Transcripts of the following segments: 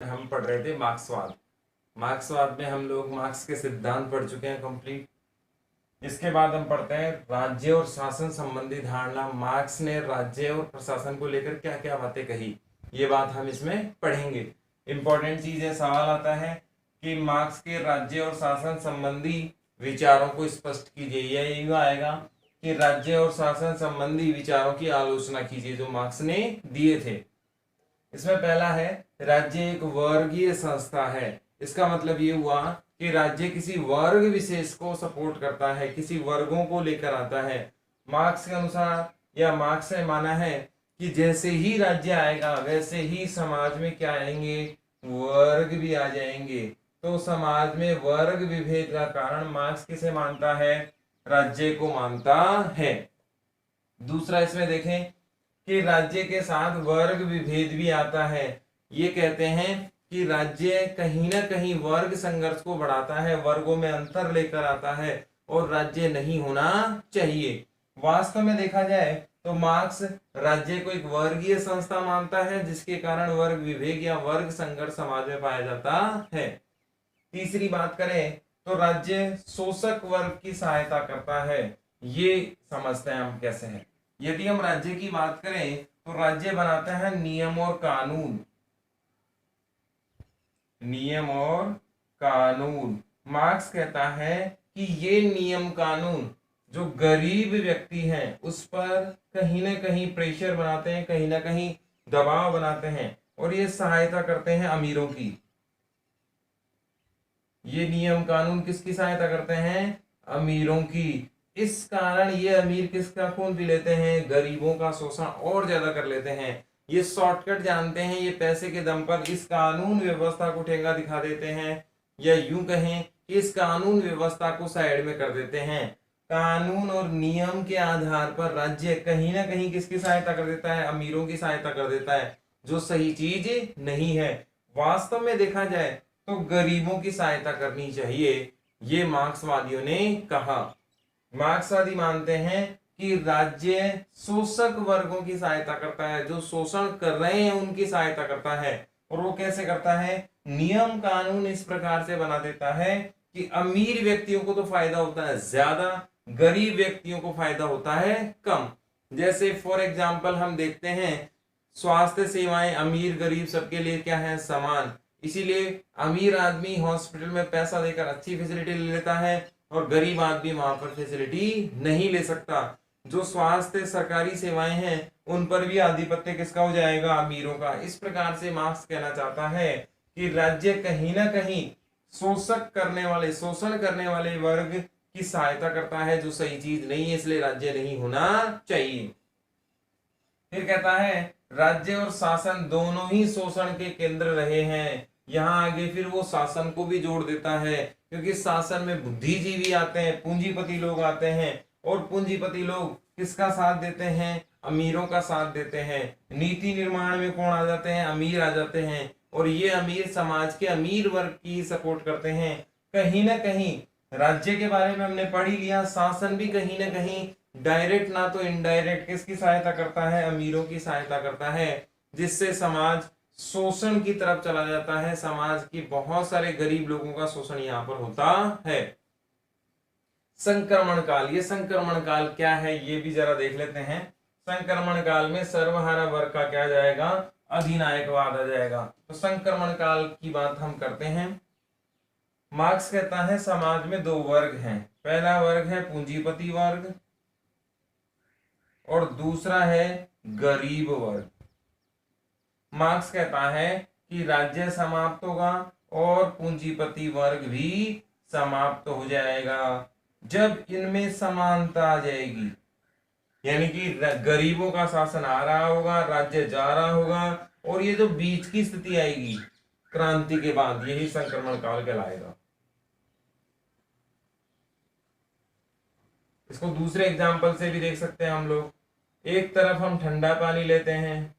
हम पढ़ रहे थे मार्क्सवाद। मार्क्सवाद में हम लोग मार्क्स के सिद्धांत पढ़ चुके हैं कंप्लीट। इसके बाद हम पढ़ते हैं राज्य और शासन संबंधी धारणा। मार्क्स ने राज्य और प्रशासन को लेकर क्या क्या बातें कही, ये बात हम इसमें पढ़ेंगे। इंपॉर्टेंट चीज है, सवाल आता है कि मार्क्स के राज्य और शासन संबंधी विचारों को स्पष्ट कीजिए। यह यूं आएगा कि राज्य और शासन संबंधी विचारों की आलोचना कीजिए जो मार्क्स ने दिए थे। इसमें पहला है, राज्य एक वर्गीय संस्था है। इसका मतलब ये हुआ कि राज्य किसी वर्ग विशेष को सपोर्ट करता है, किसी वर्गों को लेकर आता है। मार्क्स के अनुसार या मार्क्स ने माना है कि जैसे ही राज्य आएगा वैसे ही समाज में क्या आएंगे, वर्ग भी आ जाएंगे। तो समाज में वर्ग विभेद का कारण मार्क्स किसे मानता है, राज्य को मानता है। दूसरा इसमें देखें कि राज्य के साथ वर्ग विभेद भी आता है। ये कहते हैं कि राज्य कहीं ना कहीं वर्ग संघर्ष को बढ़ाता है, वर्गों में अंतर लेकर आता है और राज्य नहीं होना चाहिए। वास्तव में देखा जाए तो मार्क्स राज्य को एक वर्गीय संस्था मानता है जिसके कारण वर्ग विभेद या वर्ग संघर्ष समाज में पाया जाता है। तीसरी बात करें तो राज्य शोषक वर्ग की सहायता करता है। ये समझते हैं हम कैसे है। यदि हम राज्य की बात करें तो राज्य बनाता है नियम और कानून। नियम और कानून मार्क्स कहता है कि ये नियम कानून जो गरीब व्यक्ति हैं उस पर कहीं ना कहीं प्रेशर बनाते हैं, कहीं ना कहीं दबाव बनाते हैं और ये सहायता करते हैं अमीरों की। ये नियम कानून किसकी सहायता करते हैं, अमीरों की। इस कारण ये अमीर किसका खून पी लेते हैं, गरीबों का शोषण और ज्यादा कर लेते हैं। ये शॉर्टकट जानते हैं, ये पैसे के दम पर इस कानून व्यवस्था को ठेंगा दिखा देते हैं, या यूं कहें कि इस कानून व्यवस्था को साइड में कर देते हैं। कानून और नियम के आधार पर राज्य कहीं ना कहीं किसकी सहायता कर देता है, अमीरों की सहायता कर देता है, जो सही चीज नहीं है। वास्तव में देखा जाए तो गरीबों की सहायता करनी चाहिए, ये मार्क्सवादियों ने कहा। मार्क्सवादी मानते हैं कि राज्य शोषक वर्गों की सहायता करता है, जो शोषण कर रहे हैं उनकी सहायता करता है। और वो कैसे करता है, नियम कानून इस प्रकार से बना देता है कि अमीर व्यक्तियों को तो फायदा होता है ज्यादा, गरीब व्यक्तियों को फायदा होता है कम। जैसे फॉर एग्जाम्पल हम देखते हैं स्वास्थ्य सेवाएं अमीर गरीब सबके लिए क्या है, समान। इसीलिए अमीर आदमी हॉस्पिटल में पैसा देकर अच्छी फैसिलिटी ले लेता है और गरीब आदमी वहां पर फैसिलिटी नहीं ले सकता। जो स्वास्थ्य सरकारी सेवाएं हैं उन पर भी आधिपत्य किसका हो जाएगा, अमीरों का। इस प्रकार से मार्क्स कहना चाहता है कि राज्य कहीं ना कहीं शोषण करने वाले वर्ग की सहायता करता है, जो सही चीज नहीं है, इसलिए राज्य नहीं होना चाहिए। फिर कहता है राज्य और शासन दोनों ही शोषण के केंद्र रहे हैं। यहाँ आगे फिर वो शासन को भी जोड़ देता है, क्योंकि शासन में बुद्धिजीवी आते हैं, पूंजीपति लोग आते हैं, और पूंजीपति लोग किसका साथ देते हैं, अमीरों का साथ देते हैं। नीति निर्माण में कौन आ जाते हैं, अमीर आ जाते हैं, और ये अमीर समाज के अमीर वर्ग की सपोर्ट करते हैं। कहीं ना कहीं राज्य के बारे में हमने पढ़ ही लिया, शासन भी कहीं ना कहीं डायरेक्ट ना तो इनडायरेक्ट किसकी सहायता करता है, अमीरों की सहायता करता है, जिससे समाज शोषण की तरफ चला जाता है। समाज की बहुत सारे गरीब लोगों का शोषण यहाँ पर होता है। संक्रमण काल, ये संक्रमण काल क्या है ये भी जरा देख लेते हैं। संक्रमण काल में सर्वहारा वर्ग का क्या जाएगा, अधिनायकवाद आ जाएगा। तो संक्रमण काल की बात हम करते हैं। मार्क्स कहता है समाज में दो वर्ग हैं, पहला वर्ग है पूंजीपति वर्ग और दूसरा है गरीब वर्ग। मार्क्स कहता है कि राज्य समाप्त होगा और पूंजीपति वर्ग भी समाप्त हो जाएगा जब इनमें समानता आ जाएगी। यानी कि गरीबों का शासन आ रहा होगा, राज्य जा रहा होगा, और ये जो बीच की स्थिति आएगी क्रांति के बाद, यही संक्रमण काल कहलाएगा। इसको दूसरे एग्जाम्पल से भी देख सकते हैं हम लोग। एक तरफ हम ठंडा पानी लेते हैं,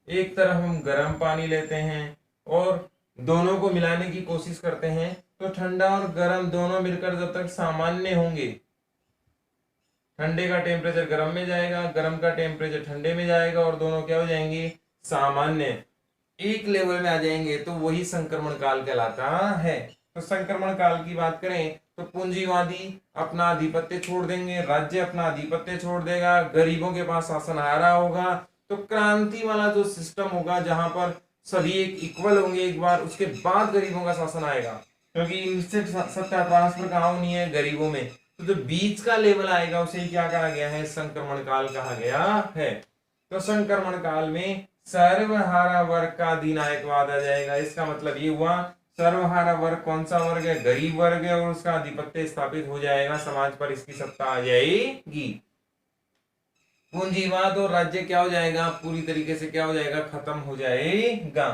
एक तरफ हम गर्म पानी लेते हैं, और दोनों को मिलाने की कोशिश करते हैं, तो ठंडा और गर्म दोनों मिलकर जब तक सामान्य होंगे, ठंडे का टेम्परेचर गर्म में जाएगा, गर्म का टेम्परेचर ठंडे में जाएगा, और दोनों क्या हो जाएंगे, सामान्य। एक लेवल में आ जाएंगे तो वही संक्रमण काल कहलाता है। तो संक्रमण काल की बात करें तो पूंजीवादी अपना आधिपत्य छोड़ देंगे, राज्य अपना आधिपत्य छोड़ देगा, गरीबों के पास शासन आ रहा होगा। तो क्रांति वाला जो सिस्टम होगा जहां पर सभी एक इक्वल होंगे एक बार, उसके बाद गरीबों का शासन आएगा, क्योंकि इनसे सत्ता ट्रांसफर कहाँ होनी है, गरीबों में। तो जो बीच का लेवल आएगा उसे क्या कहा गया है, संक्रमण काल कहा गया है। तो संक्रमण काल में सर्वहारा वर्ग का अधिनायकवाद आ जाएगा। इसका मतलब ये हुआ सर्वहारा वर्ग कौन सा वर्ग है, गरीब वर्ग है, और उसका आधिपत्य स्थापित हो जाएगा, समाज पर इसकी सत्ता आ जाएगी। पूंजीवाद और राज्य क्या हो जाएगा, पूरी तरीके से क्या हो जाएगा, खत्म हो जाएगा।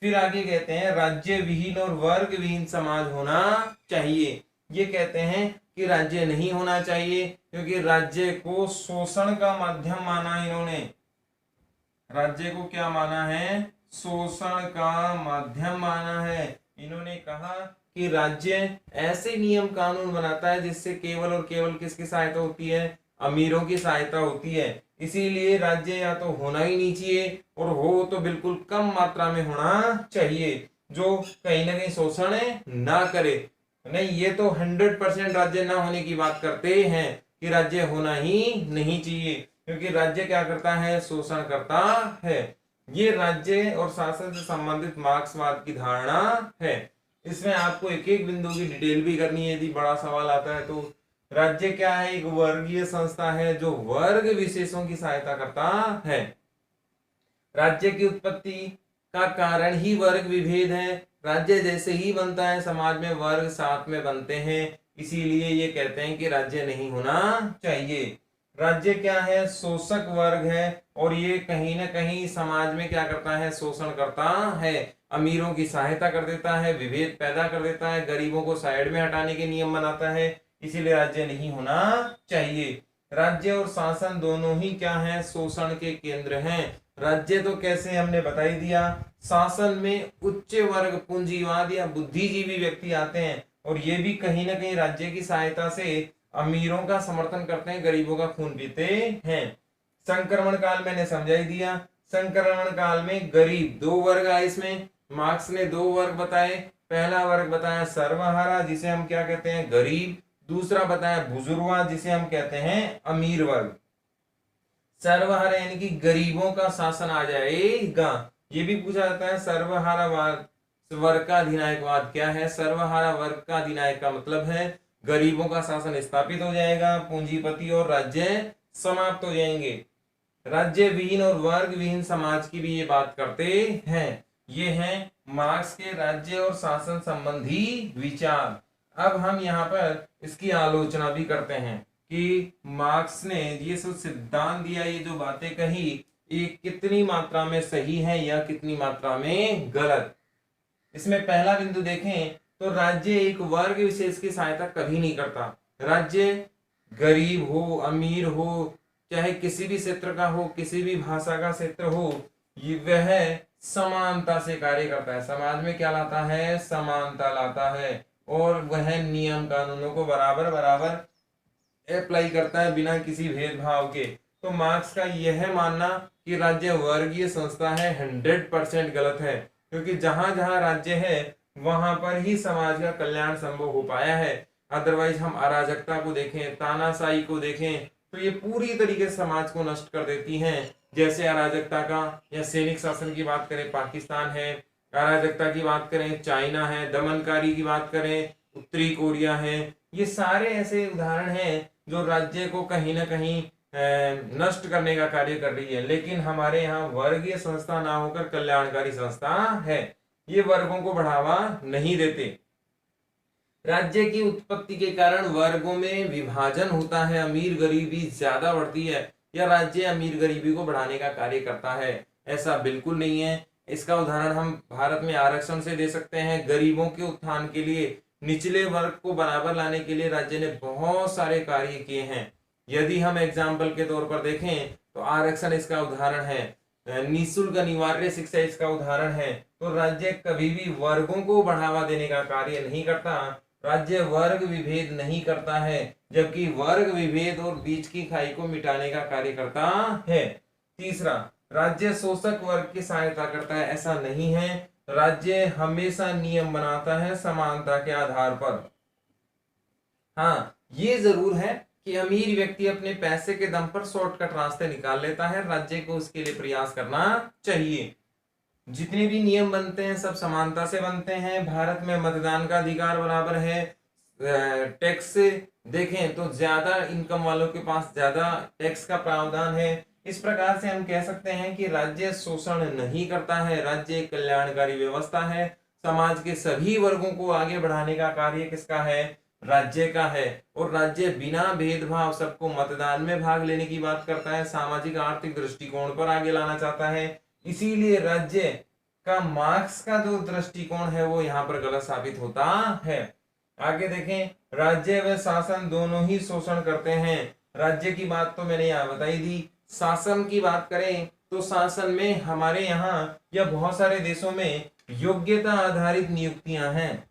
फिर आगे कहते हैं राज्य विहीन और वर्ग विहीन समाज होना चाहिए। ये कहते हैं कि राज्य नहीं होना चाहिए, क्योंकि राज्य को शोषण का माध्यम माना इन्होंने। राज्य को क्या माना है, शोषण का माध्यम माना है। इन्होंने कहा कि राज्य ऐसे नियम कानून बनाता है जिससे केवल और केवल किसकी सहायता होती है, अमीरों की सहायता होती है। इसीलिए राज्य या तो होना ही नहीं चाहिए, और हो तो बिल्कुल कम मात्रा में होना चाहिए, जो कहीं ना कहीं शोषण ना करे। नहीं, ये तो 100% राज्य ना होने की बात करते हैं कि राज्य होना ही नहीं चाहिए, क्योंकि राज्य क्या करता है, शोषण करता है। ये राज्य और शासन से संबंधित मार्क्सवाद की धारणा है। इसमें आपको एक एक बिंदु की डिटेल भी करनी है यदि बड़ा सवाल आता है तो। राज्य क्या है, एक वर्गीय संस्था है जो वर्ग विशेषों की सहायता करता है। राज्य की उत्पत्ति का कारण ही वर्ग विभेद है। राज्य जैसे ही बनता है समाज में वर्ग साथ में बनते हैं, इसीलिए ये कहते हैं कि राज्य नहीं होना चाहिए। राज्य क्या है, शोषक वर्ग है, और ये कहीं ना कहीं समाज में क्या करता है, शोषण करता है, अमीरों की सहायता कर देता है, विभेद पैदा कर देता है, गरीबों को साइड में हटाने के नियम बनाता है, इसीलिए राज्य नहीं होना चाहिए। राज्य और शासन दोनों ही क्या है, शोषण के केंद्र हैं। राज्य तो कैसे हमने बता ही दिया, शासन में उच्च वर्ग पूंजीवाद या बुद्धिजीवी व्यक्ति आते हैं, और ये भी कहीं ना कहीं राज्य की सहायता से अमीरों का समर्थन करते हैं, गरीबों का खून पीते हैं। संक्रमण काल मैंने समझा ही दिया। संक्रमण काल में गरीब दो वर्ग आए, इसमें मार्क्स ने दो वर्ग बताए। पहला वर्ग बताया सर्वहारा जिसे हम क्या कहते हैं, गरीब। दूसरा बताया बुजुर्गवाद जिसे हम कहते हैं अमीर वर्ग। सर्वहारा यानी कि गरीबों का शासन आ जाएगा। ये भी पूछा जाता है सर्वहारा वर्ग का अधिनायकवाद क्या है। सर्वहारा वर्ग का अधिनायक का मतलब है गरीबों का शासन स्थापित हो जाएगा, पूंजीपति और राज्य समाप्त हो जाएंगे। राज्य विहीन और वर्ग विहीन समाज की भी ये बात करते हैं। ये हैं मार्क्स के राज्य और शासन संबंधी विचार। अब हम यहाँ पर इसकी आलोचना भी करते हैं कि मार्क्स ने ये सब सिद्धांत दिया, ये जो बातें कही, ये कितनी मात्रा में सही है या कितनी मात्रा में गलत। इसमें पहला बिंदु देखें तो राज्य एक वर्ग विशेष की सहायता कभी नहीं करता। राज्य गरीब हो, अमीर हो, चाहे किसी भी क्षेत्र का हो, किसी भी भाषा का क्षेत्र हो, ये वह समानता से कार्य करता है। समाज में क्या लाता है, समानता लाता है, और वह नियम कानूनों को बराबर बराबर अप्लाई करता है बिना किसी भेदभाव के। तो मार्क्स का यह मानना कि राज्य वर्गीय संस्था है 100% गलत है, क्योंकि जहां जहां राज्य है वहां पर ही समाज का कल्याण संभव हो पाया है। अदरवाइज हम अराजकता को देखें, तानाशाही को देखें, तो ये पूरी तरीके से समाज को नष्ट कर देती हैं। जैसे अराजकता का या सैनिक शासन की बात करें पाकिस्तान है, अराजकता की बात करें चाइना है, दमनकारी की बात करें उत्तरी कोरिया है। ये सारे ऐसे उदाहरण हैं जो राज्य को कहीं ना कहीं नष्ट करने का कार्य कर रही है। लेकिन हमारे यहाँ वर्गीय संस्था ना होकर कल्याणकारी संस्था है, ये वर्गों को बढ़ावा नहीं देते। राज्य की उत्पत्ति के कारण वर्गों में विभाजन होता है, अमीर गरीबी ज्यादा बढ़ती है, या राज्य अमीर गरीबी को बढ़ाने का कार्य करता है, ऐसा बिल्कुल नहीं है। इसका उदाहरण हम भारत में आरक्षण से दे सकते हैं। गरीबों के उत्थान के लिए, निचले वर्ग को बराबर लाने के लिए राज्य ने बहुत सारे कार्य किए हैं। यदि हम एग्जाम्पल के तौर पर देखें तो आरक्षण इसका उदाहरण है, निःशुल्क अनिवार्य शिक्षा इसका उदाहरण है। तो राज्य कभी भी वर्गों को बढ़ावा देने का कार्य नहीं करता, राज्य वर्ग विभेद नहीं करता है, जबकि वर्ग विभेद और बीच की खाई को मिटाने का कार्य करता है। तीसरा, राज्य शोषक वर्ग की सहायता करता है, ऐसा नहीं है। राज्य हमेशा नियम बनाता है समानता के आधार पर। हाँ, ये जरूर है कि अमीर व्यक्ति अपने पैसे के दम पर शॉर्टकट रास्ते निकाल लेता है, राज्य को उसके लिए प्रयास करना चाहिए। जितने भी नियम बनते हैं सब समानता से बनते हैं। भारत में मतदान का अधिकार बराबर है। टैक्स देखें तो ज्यादा इनकम वालों के पास ज्यादा टैक्स का प्रावधान है। इस प्रकार से हम कह सकते हैं कि राज्य शोषण नहीं करता है, राज्य एक कल्याणकारी व्यवस्था है। समाज के सभी वर्गों को आगे बढ़ाने का कार्य किसका है? राज्य का है। और राज्य बिना भेदभाव सबको मतदान में भाग लेने की बात करता है, सामाजिक आर्थिक दृष्टिकोण पर आगे लाना चाहता है। इसीलिए राज्य का मार्क्स का जो दृष्टिकोण है वो यहाँ पर गलत साबित होता है। आगे देखें, राज्य व शासन दोनों ही शोषण करते हैं। राज्य की बात तो मैंने यहाँ बताई दी। शासन की बात करें तो शासन में हमारे यहाँ या बहुत सारे देशों में योग्यता आधारित नियुक्तियां हैं।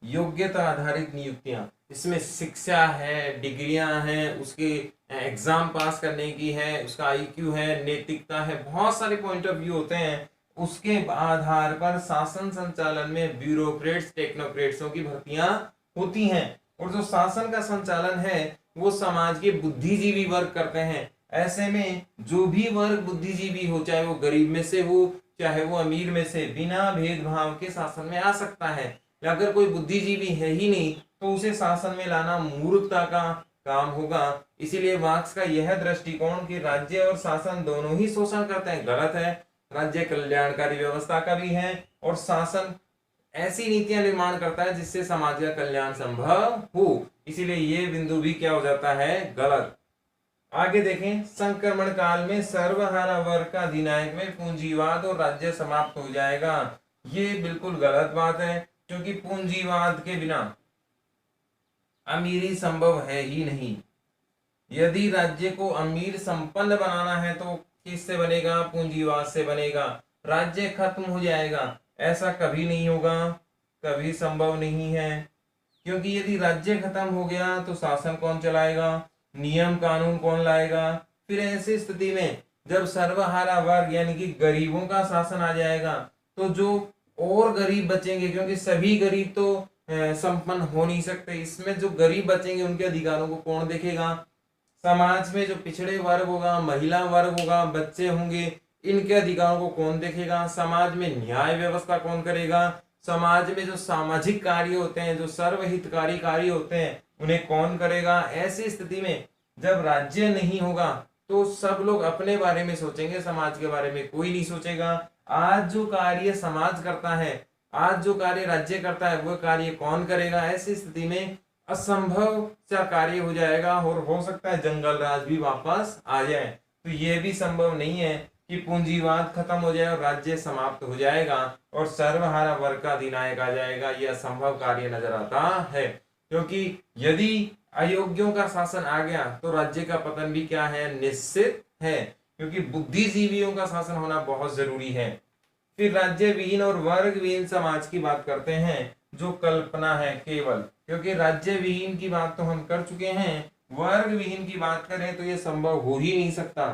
योग्यता आधारित नियुक्तियां, इसमें शिक्षा है, डिग्रियां हैं, उसके एग्जाम पास करने की है, उसका आईक्यू है, नैतिकता है, बहुत सारे पॉइंट ऑफ व्यू होते हैं। उसके आधार पर शासन संचालन में ब्यूरोक्रेट्स टेक्नोक्रेट्सों की भर्तियां होती हैं। और जो शासन का संचालन है वो समाज के बुद्धिजीवी वर्ग करते हैं। ऐसे में जो भी वर्ग बुद्धिजीवी हो, चाहे वो गरीब में से हो चाहे वो अमीर में से, बिना भेदभाव के शासन में आ सकता है। अगर कोई बुद्धिजीवी है ही नहीं तो उसे शासन में लाना मूर्खता का काम होगा। इसीलिए मार्क्स का यह दृष्टिकोण कि राज्य और शासन दोनों ही शोषण करते हैं गलत है। राज्य कल्याणकारी व्यवस्था का भी है और शासन ऐसी नीतियां निर्माण करता है जिससे समाज का कल्याण संभव हो। इसीलिए ये बिंदु भी क्या हो जाता है? गलत। आगे देखें, संक्रमण काल में सर्वहारा वर्ग का अधिनायक में पूंजीवाद और राज्य समाप्त हो जाएगा। ये बिल्कुल गलत बात है, क्योंकि पूंजीवाद के बिना अमीरी संभव है ही नहीं। यदि राज्य को अमीर संपन्न बनाना है तो किससे बनेगा? पूंजीवाद से बनेगा। राज्य खत्म हो जाएगा ऐसा कभी नहीं होगा, कभी संभव नहीं है। क्योंकि यदि राज्य खत्म हो गया तो शासन कौन चलाएगा? नियम कानून कौन लाएगा? फिर ऐसी स्थिति में जब सर्वहारा वर्ग यानी कि गरीबों का शासन आ जाएगा तो जो और गरीब बचेंगे, क्योंकि सभी गरीब तो संपन्न हो नहीं सकते, इसमें जो गरीब बचेंगे उनके अधिकारों को कौन देखेगा? समाज में जो पिछड़े वर्ग होगा, महिला वर्ग होगा, बच्चे होंगे, इनके अधिकारों को कौन देखेगा? समाज में न्याय व्यवस्था कौन करेगा? समाज में जो सामाजिक कार्य होते हैं, जो सर्वहितकारी कार्य होते हैं, उन्हें कौन करेगा? ऐसी स्थिति में जब राज्य नहीं होगा तो सब लोग अपने बारे में सोचेंगे, समाज के बारे में कोई नहीं सोचेगा। आज जो कार्य समाज करता है, आज जो कार्य राज्य करता है, वो कार्य कौन करेगा? ऐसी स्थिति में असंभव सा कार्य हो जाएगा और हो सकता है जंगल राज भी वापस आ जाए। तो ये भी संभव नहीं है कि पूंजीवाद खत्म हो जाए और राज्य समाप्त हो जाएगा और सर्वहारा वर्ग का अधिनायक आ जाएगा। यह असंभव कार्य नजर आता है, क्योंकि यदि अयोग्यों का शासन आ गया तो राज्य का पतन भी क्या है? निश्चित है, क्योंकि बुद्धिजीवियों का शासन होना बहुत जरूरी है। फिर राज्य विहीन और वर्ग विहीन समाज की बात करते हैं, जो कल्पना है केवल, क्योंकि राज्य विहीन की बात तो हम कर चुके हैं। वर्ग विहीन की बात करें तो यह संभव हो ही नहीं सकता।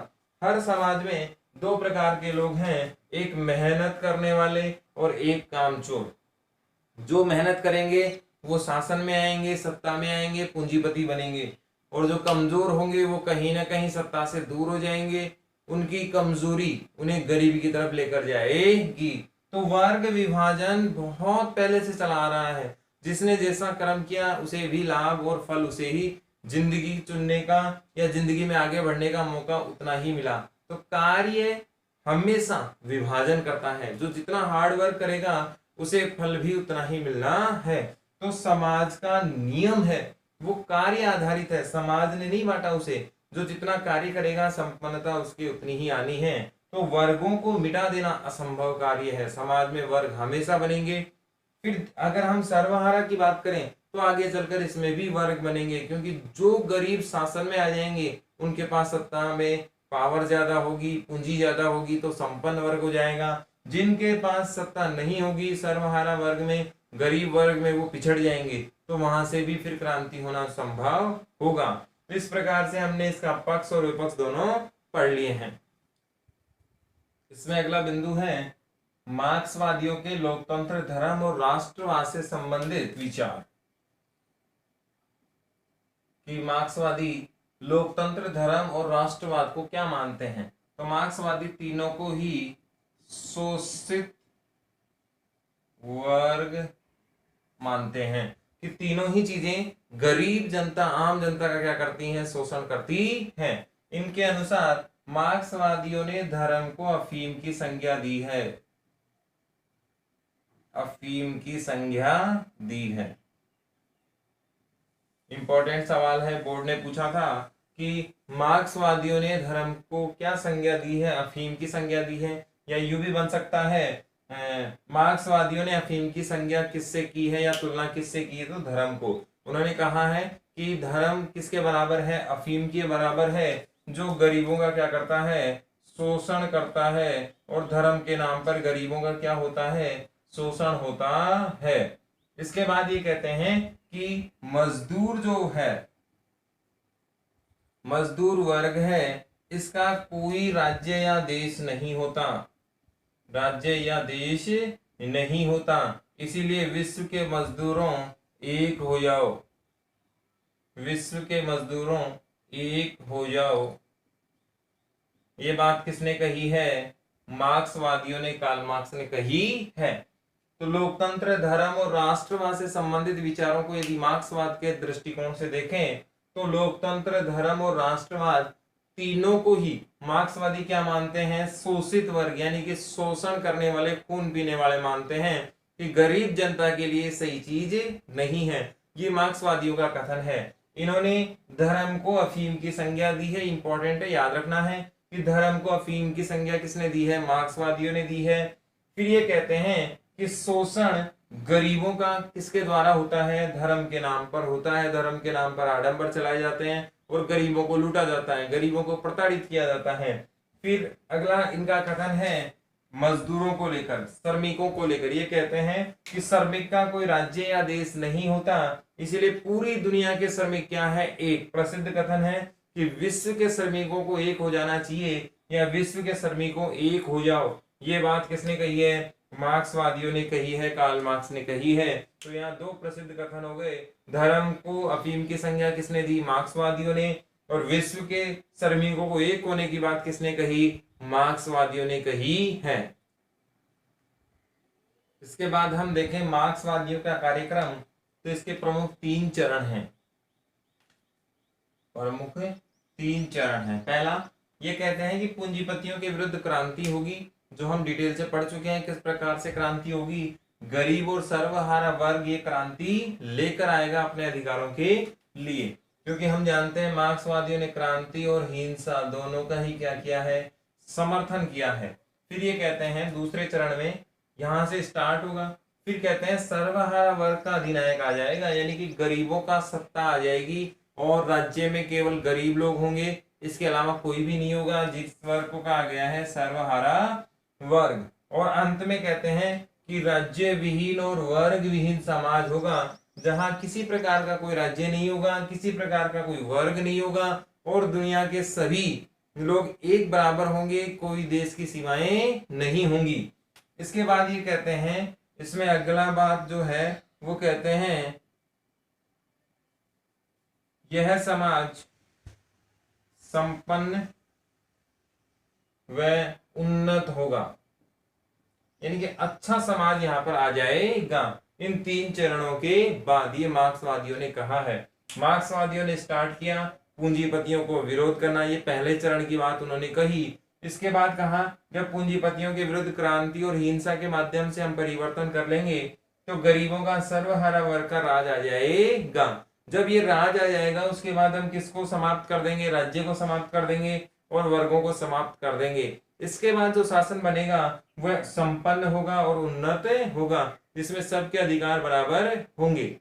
हर समाज में दो प्रकार के लोग हैं, एक मेहनत करने वाले और एक कामचोर। जो मेहनत करेंगे वो शासन में आएंगे, सत्ता में आएंगे, पूंजीपति बनेंगे, और जो कमजोर होंगे वो कहीं ना कहीं सत्ता से दूर हो जाएंगे। उनकी कमजोरी उन्हें गरीबी की तरफ लेकर जाएगी। तो वर्ग विभाजन बहुत पहले से चला आ रहा है। जिसने जैसा कर्म किया उसे भी लाभ और फल उसे ही जिंदगी चुनने का या जिंदगी में आगे बढ़ने का मौका उतना ही मिला। तो कार्य हमेशा विभाजन करता है, जो जितना हार्ड वर्क करेगा उसे फल भी उतना ही मिलना है। तो समाज का नियम है वो कार्य आधारित है, समाज ने नहीं बांटा उसे। जो जितना कार्य करेगा संपन्नता उसकी उतनी ही आनी है। तो वर्गों को मिटा देना असंभव कार्य है, समाज में वर्ग हमेशा बनेंगे। फिर अगर हम सर्वहारा की बात करें तो आगे चलकर इसमें भी वर्ग बनेंगे, क्योंकि जो गरीब शासन में आ जाएंगे उनके पास सत्ता में पावर ज्यादा होगी, पूंजी ज्यादा होगी, तो संपन्न वर्ग हो जाएगा। जिनके पास सत्ता नहीं होगी सर्वहारा वर्ग में, गरीब वर्ग में, वो पिछड़ जाएंगे, तो वहां से भी फिर क्रांति होना संभव होगा। इस प्रकार से हमने इसका पक्ष और विपक्ष दोनों पढ़ लिए हैं। इसमें अगला बिंदु है मार्क्सवादियों के लोकतंत्र, धर्म और राष्ट्रवाद से संबंधित विचार। कि मार्क्सवादी लोकतंत्र, धर्म और राष्ट्रवाद को क्या मानते हैं। तो मार्क्सवादी तीनों को ही शोषित वर्ग मानते हैं, कि तीनों ही चीजें गरीब जनता, आम जनता का क्या करती हैं, शोषण करती हैं। इनके अनुसार मार्क्सवादियों ने धर्म को अफीम की संज्ञा दी है, अफीम की संज्ञा दी है। इंपॉर्टेंट सवाल है, बोर्ड ने पूछा था कि मार्क्सवादियों ने धर्म को क्या संज्ञा दी है, अफीम की संज्ञा दी है। या यूं भी बन सकता है मार्क्सवादियों ने अफीम की संज्ञा किससे की है या तुलना किससे की है, तो धर्म को। उन्होंने कहा है कि धर्म किसके बराबर है, अफीम के बराबर है, जो गरीबों का क्या करता है, शोषण करता है। और धर्म के नाम पर गरीबों का क्या होता है, शोषण होता है। इसके बाद ये कहते हैं कि मजदूर जो है, मजदूर वर्ग है, इसका कोई राज्य या देश नहीं होता, राज्य या देश नहीं होता। इसीलिए विश्व के मजदूरों एक हो जाओ, विश्व के मजदूरों एक हो जाओ। ये बात किसने कही है, मार्क्सवादियों ने, कार्ल मार्क्स ने कही है। तो लोकतंत्र, धर्म और राष्ट्रवाद से संबंधित विचारों को यदि मार्क्सवाद के दृष्टिकोण से देखें तो लोकतंत्र, धर्म और राष्ट्रवाद तीनों को ही मार्क्सवादी क्या मानते हैं, शोषित वर्ग यानी कि शोषण करने वाले, खून पीने वाले मानते हैं, कि गरीब जनता के लिए सही चीज नहीं है। ये मार्क्सवादियों का कथन है। इन्होंने धर्म को अफीम की संज्ञा दी है, इंपॉर्टेंट है, याद रखना है कि धर्म को अफीम की संज्ञा किसने दी है, मार्क्सवादियों ने दी है। फिर ये कहते हैं कि शोषण गरीबों का किसके द्वारा होता है, धर्म के नाम पर होता है, धर्म के नाम पर आडंबर चलाए जाते हैं और गरीबों को लूटा जाता है, गरीबों को प्रताड़ित किया जाता है। फिर अगला इनका कथन है मजदूरों को लेकर, श्रमिकों को लेकर। ये कहते हैं कि श्रमिक का कोई राज्य या देश नहीं होता, इसीलिए पूरी दुनिया के श्रमिक क्या है, एक। प्रसिद्ध कथन है कि विश्व के श्रमिकों को एक हो जाना चाहिए, या विश्व के श्रमिकों एक हो जाओ। ये बात किसने कही है, मार्क्सवादियों ने कही है, कार्ल मार्क्स ने कही है। तो यहाँ दो प्रसिद्ध कथन हो गए, धर्म को अफीम की संज्ञा किसने दी, मार्क्सवादियों ने, और विश्व के श्रमिकों को एक होने की बात किसने कही, मार्क्सवादियों ने कही है। इसके बाद हम देखें मार्क्सवादियों का कार्यक्रम, तो इसके प्रमुख 3 चरण हैं, प्रमुख 3 चरण हैं। पहला, ये कहते हैं कि पूंजीपतियों के विरुद्ध क्रांति होगी, जो हम डिटेल से पढ़ चुके हैं। किस प्रकार से क्रांति होगी, गरीब और सर्वहारा वर्ग ये क्रांति लेकर आएगा अपने अधिकारों के लिए, क्योंकि हम जानते हैं मार्क्सवादियों ने क्रांति और हिंसा दोनों का ही क्या किया है, समर्थन किया है। फिर ये कहते हैं दूसरे चरण में यहां से स्टार्ट होगा, फिर कहते हैं सर्वहारा वर्ग का अधिनायक आ जाएगा, यानी कि गरीबों का सत्ता आ जाएगी और राज्य में केवल गरीब लोग होंगे, इसके अलावा कोई भी नहीं होगा, जिस वर्ग को कहा गया है सर्वहारा वर्ग। और अंत में कहते हैं कि राज्य विहीन और वर्ग विहीन समाज होगा, जहां किसी प्रकार का कोई राज्य नहीं होगा, किसी प्रकार का कोई वर्ग नहीं होगा, और दुनिया के सभी लोग एक बराबर होंगे, कोई देश की सीमाएं नहीं होंगी। इसके बाद ये कहते हैं, इसमें अगला बात जो है वो कहते हैं, यह समाज संपन्न व उन्नत होगा, यानी कि अच्छा समाज यहां पर आ जाएगा इन 3 चरणों के बाद। ये मार्क्सवादियों ने कहा है। मार्क्सवादियों ने स्टार्ट किया पूंजीपतियों को विरोध करना, ये पहले चरण की बात उन्होंने कही। इसके बाद कहा जब पूंजीपतियों के विरुद्ध क्रांति और हिंसा के माध्यम से हम परिवर्तन कर लेंगे तो गरीबों का सर्वहारा वर्ग का राज आ जाएगा। जब ये राज आ जाएगा उसके बाद हम किसको समाप्त कर देंगे, राज्य को समाप्त कर देंगे और वर्गों को समाप्त कर देंगे। इसके बाद जो शासन बनेगा वह संपन्न होगा और उन्नत होगा, जिसमें सबके अधिकार बराबर होंगे।